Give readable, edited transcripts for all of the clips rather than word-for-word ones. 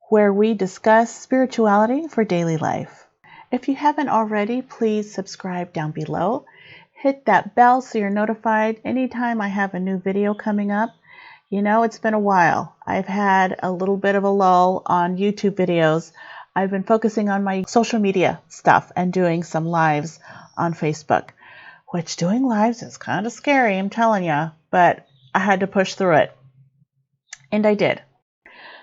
where we discuss spirituality for daily life. If you haven't already, please subscribe down below. Hit that bell so you're notified anytime I have a new video coming up. You know, it's been a while. I've had a little bit of a lull on YouTube videos. I've been focusing on my social media stuff and doing some lives on Facebook, which doing lives is kind of scary, I'm telling you, but I had to push through it. And I did.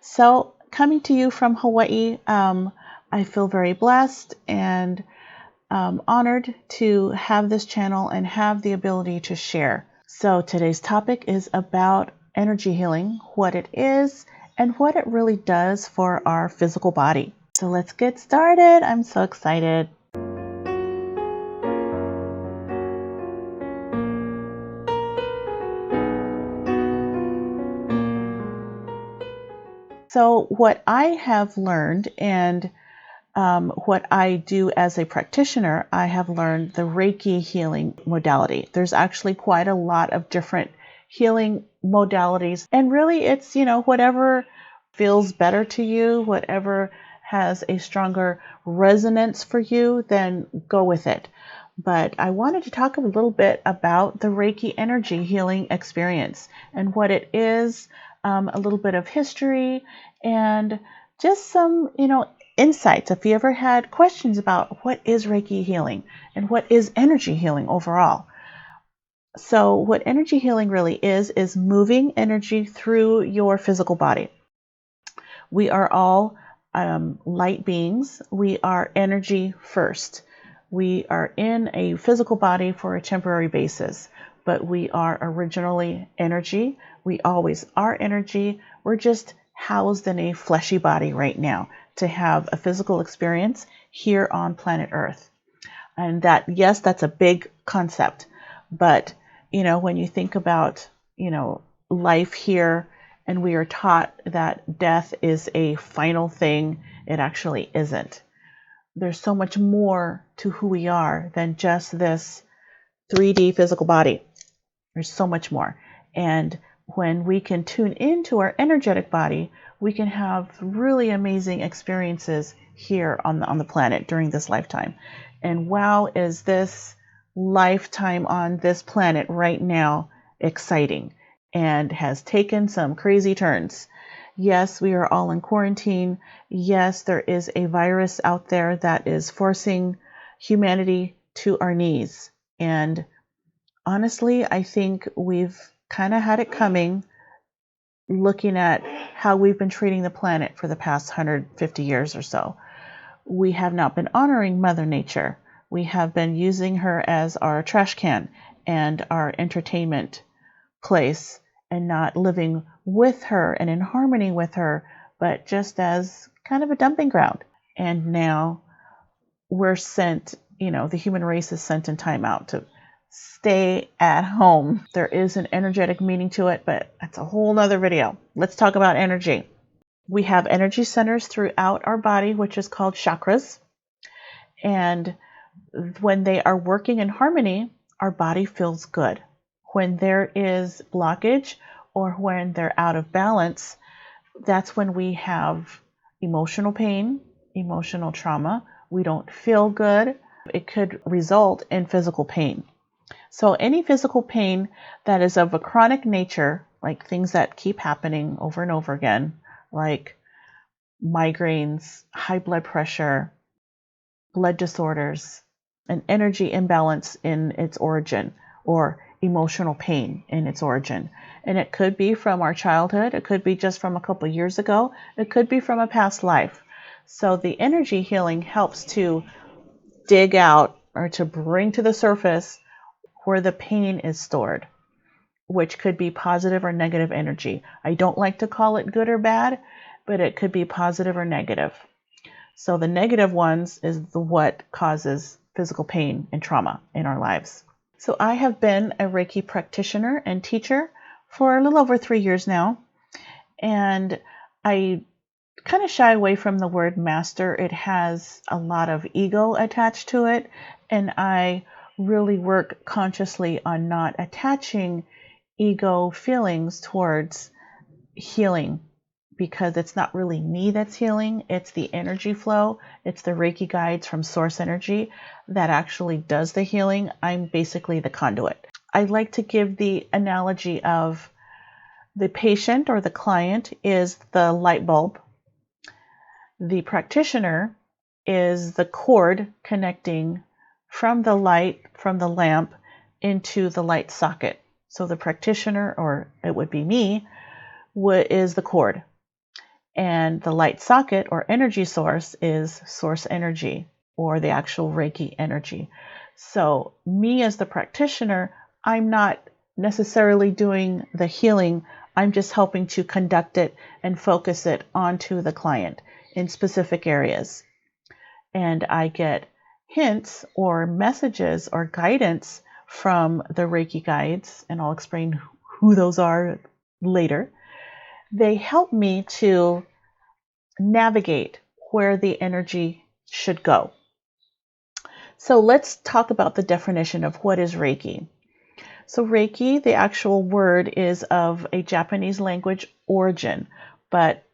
So coming to you from Hawaii, I feel very blessed and honored to have this channel and have the ability to share. So today's topic is about energy healing, what it is, and what it really does for our physical body. So let's get started. I'm so excited. So what I have learned and what I do as a practitioner, I have learned the Reiki healing modality. There's actually quite a lot of different healing modalities. And really it's, whatever feels better to you, whatever has a stronger resonance for you, then go with it. But I wanted to talk a little bit about the Reiki energy healing experience and what it is, a little bit of history, and just some, insights. If you ever had questions about what is Reiki healing and what is energy healing overall. So what energy healing really is moving energy through your physical body. We are all light beings. We are energy first. We are in a physical body for a temporary basis, but we are originally energy. We always are energy. We're just housed in a fleshy body right now to have a physical experience here on planet Earth. And that, yes, that's a big concept. But, when you think about, life here, and we are taught that death is a final thing, it actually isn't. There's so much more to who we are than just this 3D physical body. There's so much more. And when we can tune into our energetic body, we can have really amazing experiences here on the planet during this lifetime. And wow, is this lifetime on this planet right now exciting and has taken some crazy turns. Yes, we are all in quarantine. Yes, there is a virus out there that is forcing humanity to our knees. And honestly, I think we've kind of had it coming, looking at how we've been treating the planet for the past 150 years or so. We have not been honoring Mother Nature. We have been using her as our trash can and our entertainment place, and not living with her and in harmony with her, but just as kind of a dumping ground. And now we're sent, the human race is sent in timeout to stay at home. There is an energetic meaning to it, but that's a whole nother video. Let's talk about energy. We have energy centers throughout our body, which is called chakras. And when they are working in harmony, our body feels good. When there is blockage or when they're out of balance, that's when we have emotional pain, emotional trauma. We don't feel good. It could result in physical pain. So any physical pain that is of a chronic nature, like things that keep happening over and over again, like migraines, high blood pressure, blood disorders, an energy imbalance in its origin, or emotional pain in its origin. And it could be from our childhood. It could be just from a couple of years ago. It could be from a past life. So the energy healing helps to dig out or to bring to the surface where the pain is stored, which could be positive or negative energy. I don't like to call it good or bad, but it could be positive or negative. So the negative ones is what causes physical pain and trauma in our lives. So I have been a Reiki practitioner and teacher for a little over 3 years now. And I kind of shy away from the word master. It has a lot of ego attached to it. And I really work consciously on not attaching ego feelings towards healing because it's not really me that's healing, it's the energy flow, it's the Reiki guides from source energy that actually does the healing. I'm basically the conduit. I like to give the analogy of the patient or the client is the light bulb. The practitioner is the cord connecting from the light, from the lamp, into the light socket. So the practitioner, or it would be me, is the cord. And the light socket or energy source is source energy or the actual Reiki energy. So me as the practitioner, I'm not necessarily doing the healing. I'm just helping to conduct it and focus it onto the client in specific areas. And I get hints or messages or guidance from the Reiki guides, and I'll explain who those are later. They help me to navigate where the energy should go. So let's talk about the definition of what is Reiki. So Reiki, the actual word, is of a Japanese language origin, but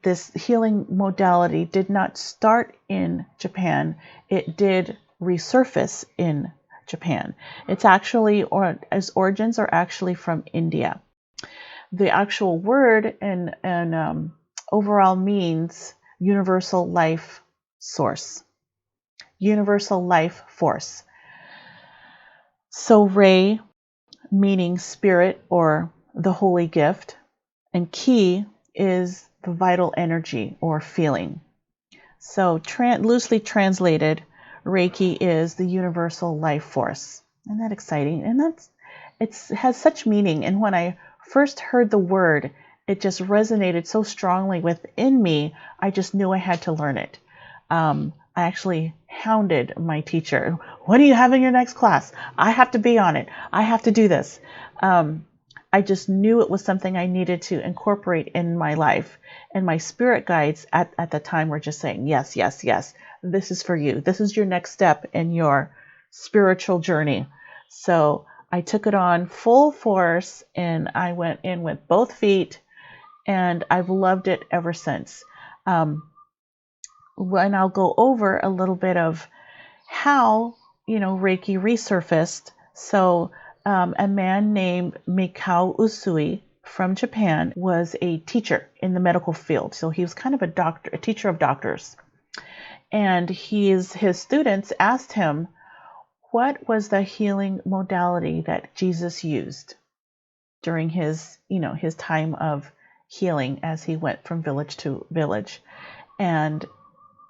this healing modality did not start in Japan. It did resurface in Japan. It's actually, or its origins are actually from India. The actual word and overall means universal life source, universal life force. So Rei meaning spirit or the holy gift, and ki is the vital energy or feeling. So loosely translated, Reiki is the universal life force. Isn't that exciting? And it has such meaning. And when I first heard the word, it just resonated so strongly within me. I just knew I had to learn it. I actually hounded my teacher. What do you have in your next class? I have to be on it. I have to do this. I just knew it was something I needed to incorporate in my life. And my spirit guides at the time were just saying, yes, yes, yes, this is for you. This is your next step in your spiritual journey. So I took it on full force and I went in with both feet, and I've loved it ever since. And I'll go over a little bit of how, Reiki resurfaced. So a man named Mikao Usui from Japan was a teacher in the medical field. So he was kind of a teacher of doctors. And his students asked him, what was the healing modality that Jesus used during his time of healing as he went from village to village? And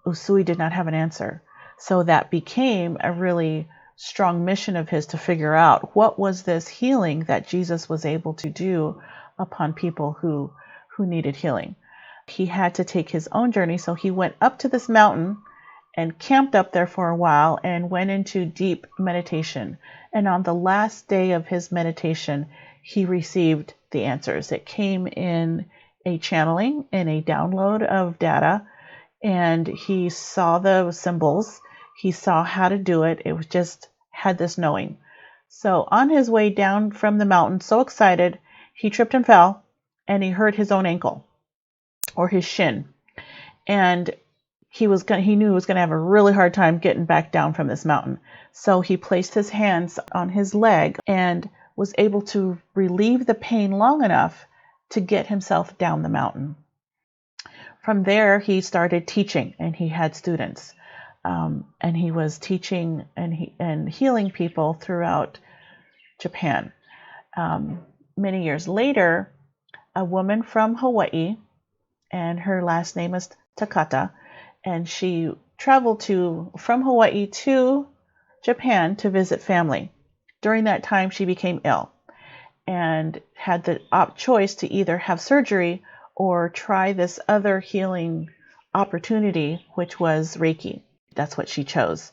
Usui did not have an answer. So that became a really strong mission of his to figure out what was this healing that Jesus was able to do upon people who needed healing. He had to take his own journey, so he went up to this mountain and camped up there for a while and went into deep meditation. And on the last day of his meditation, he received the answers. It came in a channeling, in a download of data, and he saw the symbols. He saw how to do it. It was just had this knowing. So on his way down from the mountain, so excited, he tripped and fell, and he hurt his own ankle or his shin. And he knew he was going to have a really hard time getting back down from this mountain. So he placed his hands on his leg and was able to relieve the pain long enough to get himself down the mountain. From there, he started teaching, and he had students, and he was teaching and healing people throughout Japan. Many years later, a woman from Hawaii, and her last name is Takata, and she traveled from Hawaii to Japan to visit family. During that time, she became ill and had the choice to either have surgery or try this other healing opportunity, which was Reiki. That's what she chose.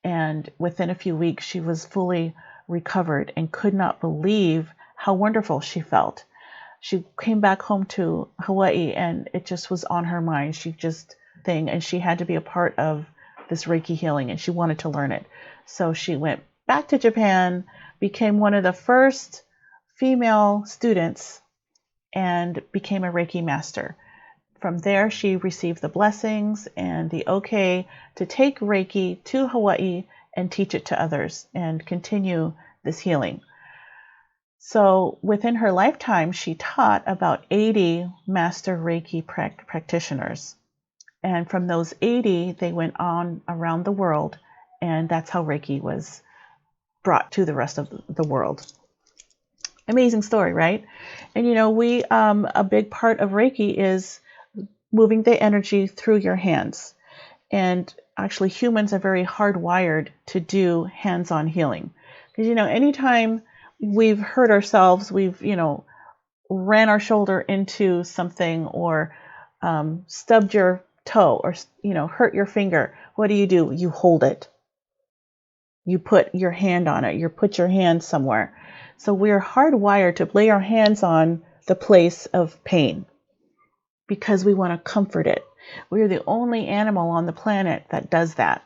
And within a few weeks, she was fully recovered and could not believe how wonderful she felt. She came back home to Hawaii, and it just was on her mind. And she had to be a part of this Reiki healing, and she wanted to learn it. So she went back to Japan, became one of the first female students, and became a Reiki master. From there, she received the blessings and the okay to take Reiki to Hawaii and teach it to others and continue this healing. So within her lifetime, she taught about 80 master Reiki practitioners. And from those 80, they went on around the world, and that's how Reiki was brought to the rest of the world. Amazing story, right? And we a big part of Reiki is moving the energy through your hands. And actually, humans are very hardwired to do hands-on healing. Because anytime we've hurt ourselves, we've ran our shoulder into something, or stubbed your toe, or hurt your finger. What do? You hold it. You put your hand on it. You put your hand somewhere. So we're hardwired to lay our hands on the place of pain because we want to comfort it. We're the only animal on the planet that does that.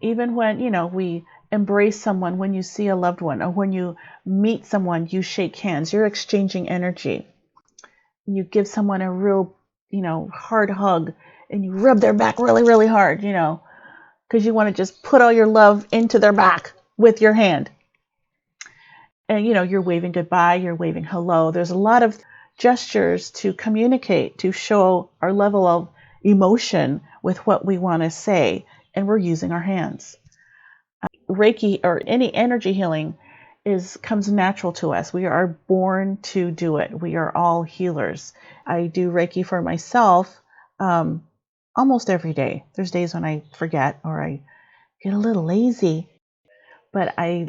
Even when, we embrace someone, when you see a loved one, or when you meet someone, you shake hands, you're exchanging energy. You give someone a real, hard hug, and you rub their back really, really hard, because you want to just put all your love into their back with your hand. And, you're waving goodbye, you're waving hello. There's a lot of gestures to communicate, to show our level of emotion with what we want to say, and we're using our hands. Reiki, or any energy healing, comes natural to us. We are born to do it. We are all healers. I do Reiki for myself almost every day. There's days when I forget or I get a little lazy, but I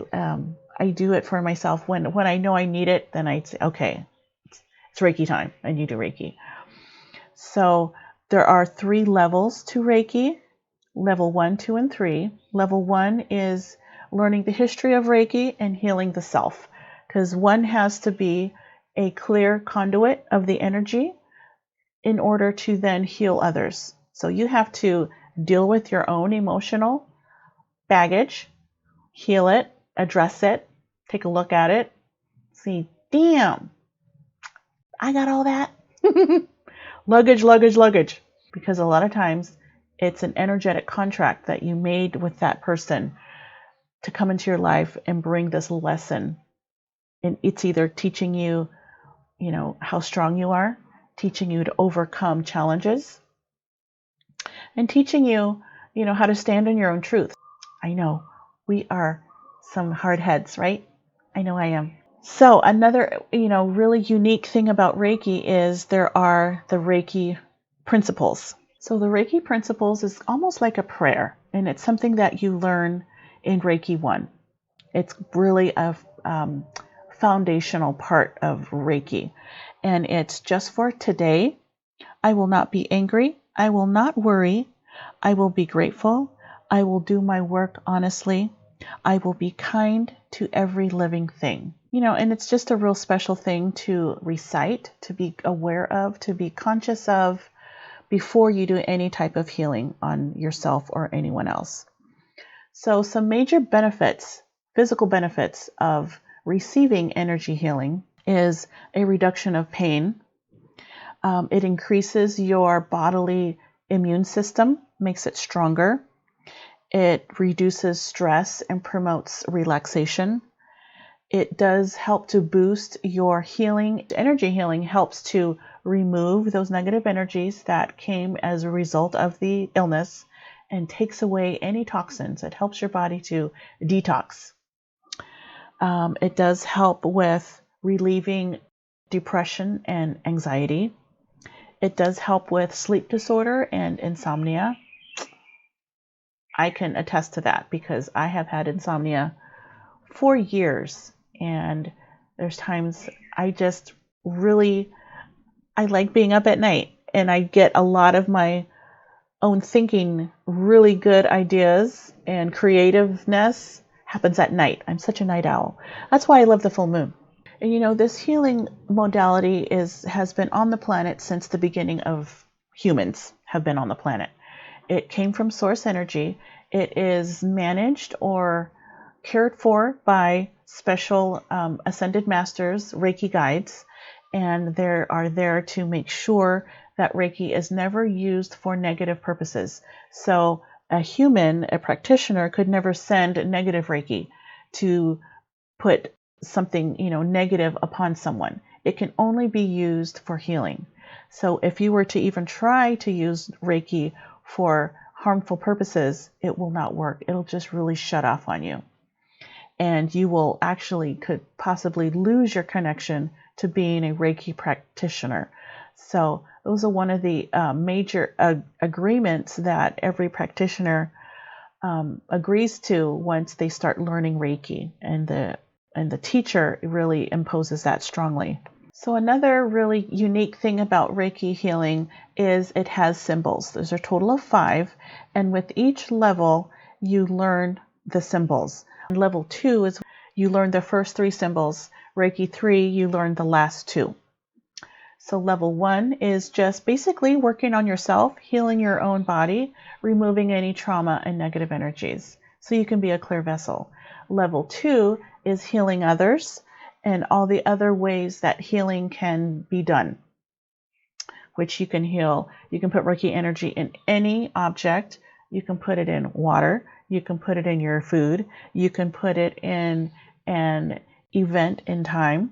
do it for myself. When I know I need it, then I say, okay, it's Reiki time. I need to Reiki. So there are 3 levels to Reiki: level 1, 2, and 3. Level 1 is learning the history of Reiki and healing the self, because one has to be a clear conduit of the energy in order to then heal others. So you have to deal with your own emotional baggage, heal it, address it, take a look at it, see, damn, I got all that. Luggage. Because a lot of times it's an energetic contract that you made with that person to come into your life and bring this lesson. And it's either teaching you, how strong you are, teaching you to overcome challenges, and teaching you, how to stand in your own truth. I know we are some hard heads, right? I know I am. So another, really unique thing about Reiki is there are the Reiki Principles. So the Reiki Principles is almost like a prayer, and it's something that you learn in Reiki 1. It's really a foundational part of Reiki, and it's just for today. I will not be angry. I will not worry. I will be grateful. I will do my work honestly. I will be kind to every living thing. And it's just a real special thing to recite, to be aware of, to be conscious of before you do any type of healing on yourself or anyone else. So some major benefits, physical benefits of receiving energy healing is a reduction of pain. It increases your bodily immune system, makes it stronger. It reduces stress and promotes relaxation. It does help to boost your healing. Energy healing helps to remove those negative energies that came as a result of the illness and takes away any toxins. It helps your body to detox. It does help with relieving depression and anxiety. It does help with sleep disorder and insomnia. I can attest to that because I have had insomnia for years, and there's times I just really, I like being up at night, and I get a lot of my own thinking, really good ideas and creativeness happens at night. I'm such a night owl. That's why I love the full moon. And this healing modality has been on the planet since the beginning of humans have been on the planet. It came from source energy. It is managed or cared for by special ascended masters, Reiki guides, and they are there to make sure that Reiki is never used for negative purposes. So a human, a practitioner, could never send negative Reiki to put something, negative upon someone. It can only be used for healing. So if you were to even try to use Reiki for harmful purposes, it will not work. It'll just really shut off on you. And you will actually could possibly lose your connection to being a Reiki practitioner. So those are one of the major agreements that every practitioner agrees to once they start learning Reiki, and the teacher really imposes that strongly. So another really unique thing about Reiki healing is it has symbols. There's a total of 5, and with each level you learn the symbols. Level 2 is you learn the first 3 symbols. Reiki 3, you learn the last 2. So level 1 is just basically working on yourself, healing your own body, removing any trauma and negative energies, so you can be a clear vessel. Level 2 is healing others and all the other ways that healing can be done, which you can heal. You can put Reiki energy in any object. You can put it in water. You can put it in your food. You can put it in an event in time.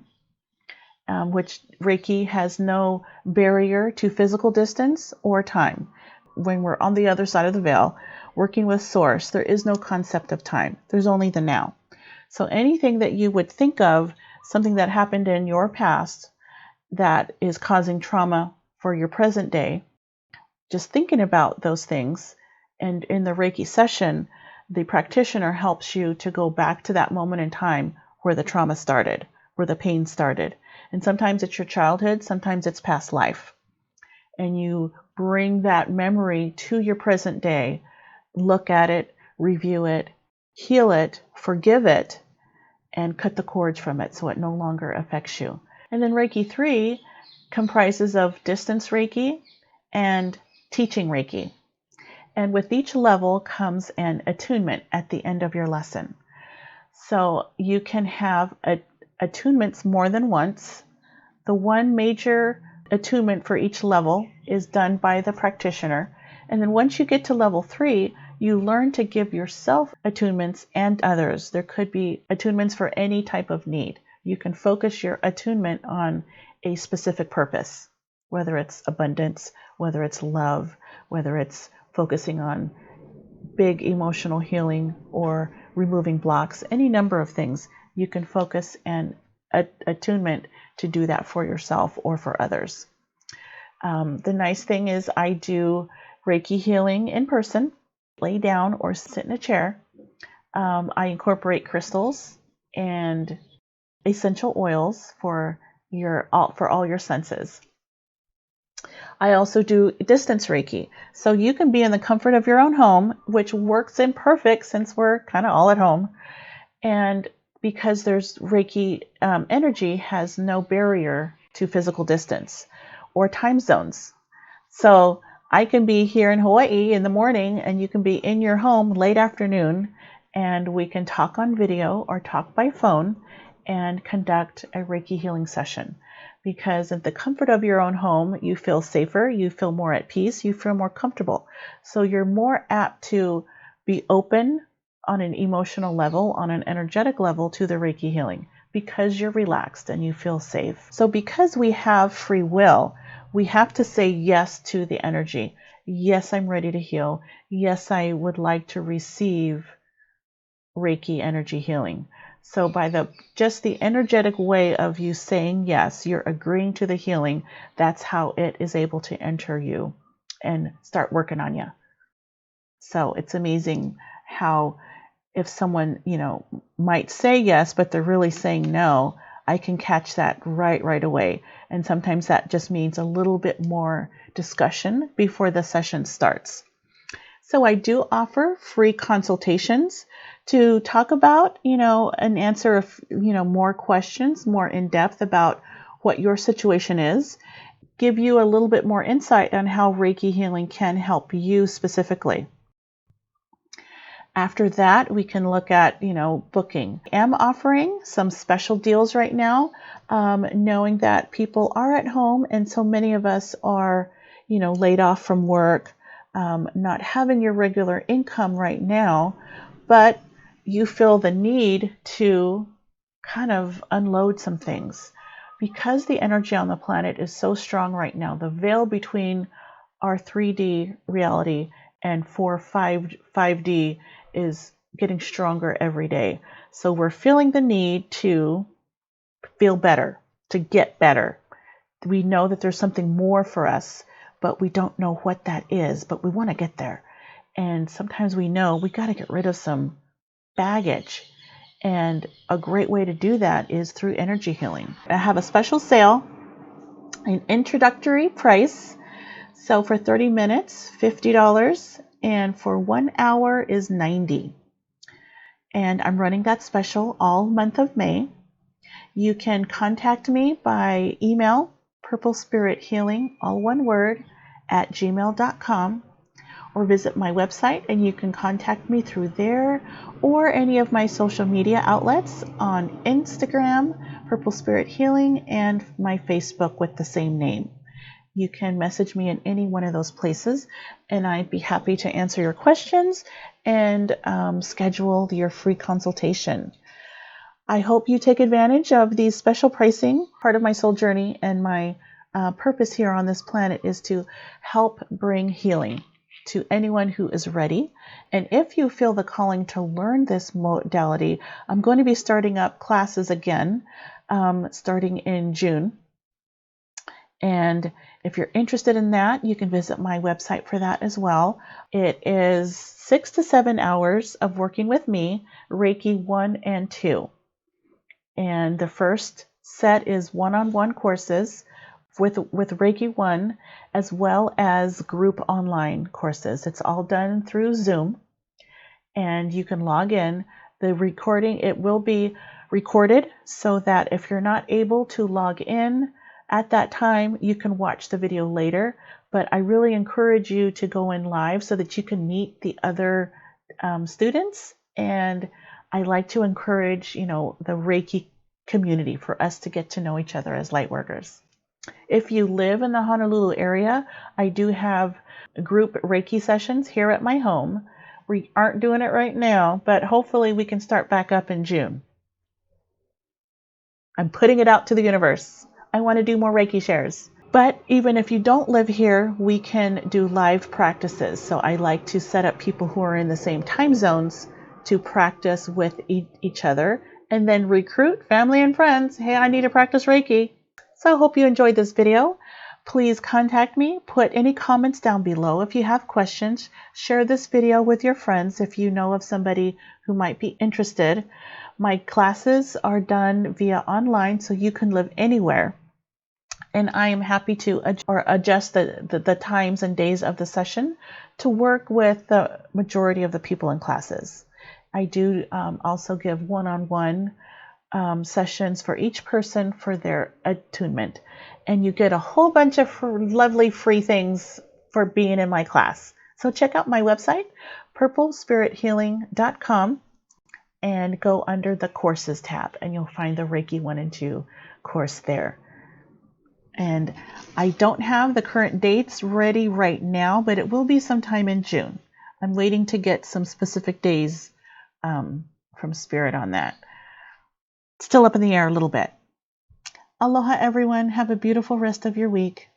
Which Reiki has no barrier to physical distance or time. When we're on the other side of the veil, working with Source, there is no concept of time. There's only the now. So anything that you would think of, something that happened in your past that is causing trauma for your present day, just thinking about those things, and in the Reiki session, the practitioner helps you to go back to that moment in time where the trauma started, where the pain started. And sometimes it's your childhood, sometimes it's past life. And you bring that memory to your present day, look at it, review it, heal it, forgive it, and cut the cords from it so it no longer affects you. And then Reiki 3 comprises of distance Reiki and teaching Reiki. And with each level comes an attunement at the end of your lesson. So you can have attunements more than once. The one major attunement for each level is done by the practitioner. And then once you get to level 3, you learn to give yourself attunements and others. There could be attunements for any type of need. You can focus your attunement on a specific purpose, whether it's abundance, whether it's love, whether it's focusing on big emotional healing or removing blocks, any number of things. You can focus and attunement to do that for yourself or for others. The nice thing is I do Reiki healing in person, lay down or sit in a chair. I incorporate crystals and essential oils for all your senses. I also do distance Reiki. So you can be in the comfort of your own home, which works in perfect since we're kind of all at home. And because there's Reiki energy has no barrier to physical distance or time zones. So I can be here in Hawaii in the morning and you can be in your home late afternoon, and we can talk on video or talk by phone and conduct a Reiki healing session. Because at the comfort of your own home, you feel safer, you feel more at peace, you feel more comfortable. So you're more apt to be open on an emotional level, on an energetic level to the Reiki healing, because you're relaxed and you feel safe. So because we have free will, we have to say yes to the energy. Yes, I'm ready to heal. Yes, I would like to receive Reiki energy healing. So by the energetic way of you saying yes, you're agreeing to the healing, that's how it is able to enter you and start working on you. So it's amazing how if someone, might say yes, but they're really saying no, I can catch that right away. And sometimes that just means a little bit more discussion before the session starts. So I do offer free consultations to talk about, and answer, more questions, more in depth about what your situation is, give you a little bit more insight on how Reiki healing can help you specifically. After that, we can look at, booking. I am offering some special deals right now, knowing that people are at home and so many of us are, laid off from work, not having your regular income right now, but you feel the need to kind of unload some things. Because the energy on the planet is so strong right now, the veil between our 3D reality and 5D is getting stronger every day. So we're feeling the need to feel better, to get better. We know that there's something more for us, but we don't know what that is, but we want to get there. And sometimes we know we got to get rid of some baggage. And a great way to do that is through energy healing. I have a special sale, an introductory price. So for 30 minutes, $50, and for 1 hour is $90. And I'm running that special all month of May. You can contact me by email, purplespiриthealing, all one word, @gmail.com, or visit my website and you can contact me through there or any of my social media outlets on Instagram, Purple Spirit Healing, and my Facebook with the same name. You can message me in any one of those places and I'd be happy to answer your questions and schedule your free consultation. I hope you take advantage of these special pricing. Part of my soul journey and my purpose here on this planet is to help bring healing to anyone who is ready. And if you feel the calling to learn this modality, I'm going to be starting up classes again, starting in June. And if you're interested in that, you can visit my website for that as well. It is 6 to 7 hours of working with me, Reiki 1 and 2. And the first set is one-on-one courses with Reiki 1, as well as group online courses. It's all done through Zoom, and you can log in. The recording, it will be recorded so that if you're not able to log in at that time, you can watch the video later. But I really encourage you to go in live so that you can meet the other students. And I like to encourage, the Reiki community for us to get to know each other as light workers. If you live in the Honolulu area, I do have group Reiki sessions here at my home. We aren't doing it right now, but hopefully we can start back up in June. I'm putting it out to the universe. I want to do more Reiki shares. But even if you don't live here, we can do live practices. So I like to set up people who are in the same time zones to practice with each other and then recruit family and friends. Hey, I need to practice Reiki. So I hope you enjoyed this video. Please contact me. Put any comments down below if you have questions. Share this video with your friends if you know of somebody who might be interested. My classes are done via online, so you can live anywhere. And I am happy to adjust the times and days of the session to work with the majority of the people in classes. I do also give one-on-one sessions for each person for their attunement. And you get a whole bunch of lovely free things for being in my class. So check out my website, purplespiриthealing.com, and go under the courses tab and you'll find the Reiki 1 and 2 course there. And I don't have the current dates ready right now, but it will be sometime in June. I'm waiting to get some specific days from Spirit on that. Still up in the air a little bit. Aloha, everyone. Have a beautiful rest of your week.